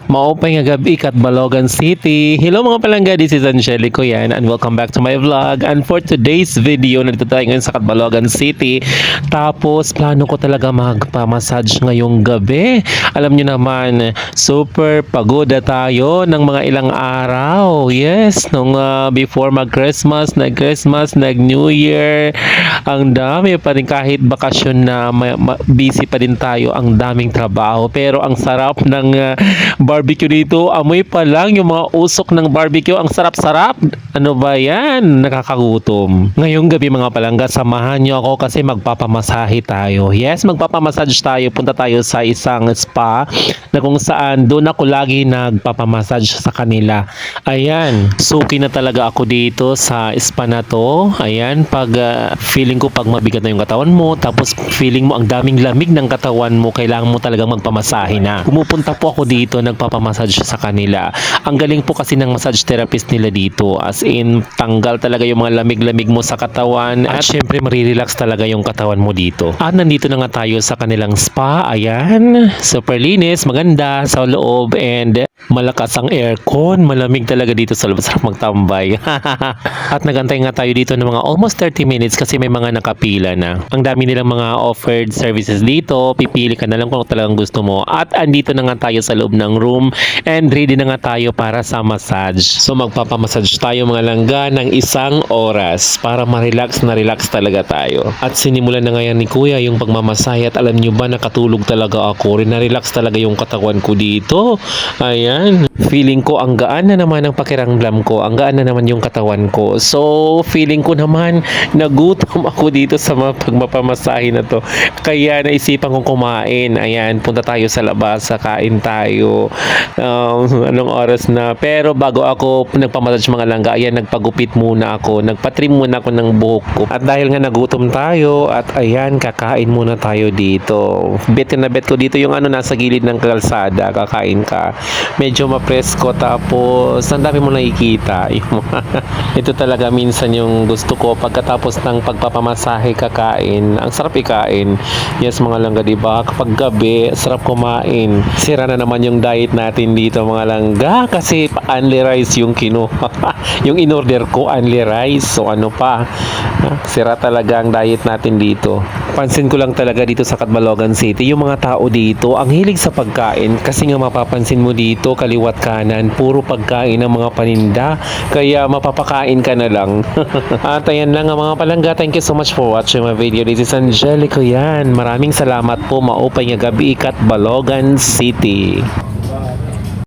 Maupay nga gabi kat Balogan City. Hello mga palangga, this is Angelico yan and welcome back to my vlog. And for today's video, nandito tayo ngayon sa Balogan City. Tapos plano ko talaga magpa-massage ngayong gabi. Alam nyo naman, super pagod na tayo ng mga ilang araw. Yes, nung before mag-Christmas, nag-Christmas, nag-New Year. Ang dami pa rin kahit bakasyon na busy pa din tayo, ang daming trabaho. Pero ang sarap ng barbecue dito, amoy pa lang yung mga usok ng barbecue, ang sarap-sarap. Ano ba yan? Nakakagutom. Ngayong gabi mga palangga, samahan nyo ako kasi magpapamasahe tayo. Yes, magpapamassage tayo. Punta tayo sa isang spa na kung saan doon ako lagi nagpapamassage sa kanila. Ayan, suki na talaga ako dito sa spa na to. Ayan, pag feeling ko pag mabigat na yung katawan mo, tapos feeling mo ang daming lamig ng katawan mo, kailangan mo talagang magpamasahe na. Pumupunta po ako dito, nagpapamassage sa kanila. Ang galing po kasi ng massage therapist nila dito. As in, tanggal talaga yung mga lamig-lamig mo sa katawan. At syempre, marirelax talaga yung katawan mo dito. At nandito na nga tayo sa kanilang spa. Ayan, super linis, maganda sa loob and malakas ang aircon. Malamig talaga dito sa loob. Sarap magtambay. At nagantay nga tayo dito ng mga almost 30 minutes kasi may mga nakapila na. Ang dami nilang mga offered services dito. Pipili ka na lang kung talagang gusto mo. At andito na nga tayo sa loob ng room and ready na nga tayo para sa massage. So magpapamassage tayo mga langga ng 1 oras para ma-relax na relax talaga tayo. At sinimulan na ngayon ni Kuya yung pagmamasahe at alam nyo ba, nakatulog talaga ako. Na-relax talaga yung katawan ko dito. Ayan. Feeling ko ang gaan na naman ang pakiramdam ko. Ang gaan na naman yung katawan ko. So feeling ko naman nagutom ako dito sa pagmapamasahe na to. Kaya naisipan kong kumain. Ayan, punta tayo sa labas, kain tayo. Anong oras na. Pero bago ako nagpamassage mga langga, ayan, nagpagupit muna ako. Nagpatrim muna ako ng buhok ko. At dahil nga nagutom tayo, at ayan, kakain muna tayo dito. Bet na bet ko dito yung nasa gilid ng kalsada. Kakain ka. Medyo mapresko, tapos ang dami mo nakikita. Ito talaga minsan yung gusto ko pagkatapos ng pagpapamasahe, kakain. Ang sarap ikain. Yes mga langga, diba? Kapag gabi, sarap kumain. Sira na naman yung diet natin dito mga langga kasi only rice yung kinuha. Yung in-order ko, only rice. So ano pa? Sira talaga ang diet natin dito. Pansin ko lang talaga dito sa Balogan City, yung mga tao dito, ang hilig sa pagkain. Kasi nga mapapansin mo dito, kaliwat kanan, puro pagkain ng mga paninda. Kaya mapapakain ka na lang. At ayan lang mga palangga. Thank you so much for watching my video. This is Angelico yan. Maraming salamat po. Maupay nga gabi kat Balogan City.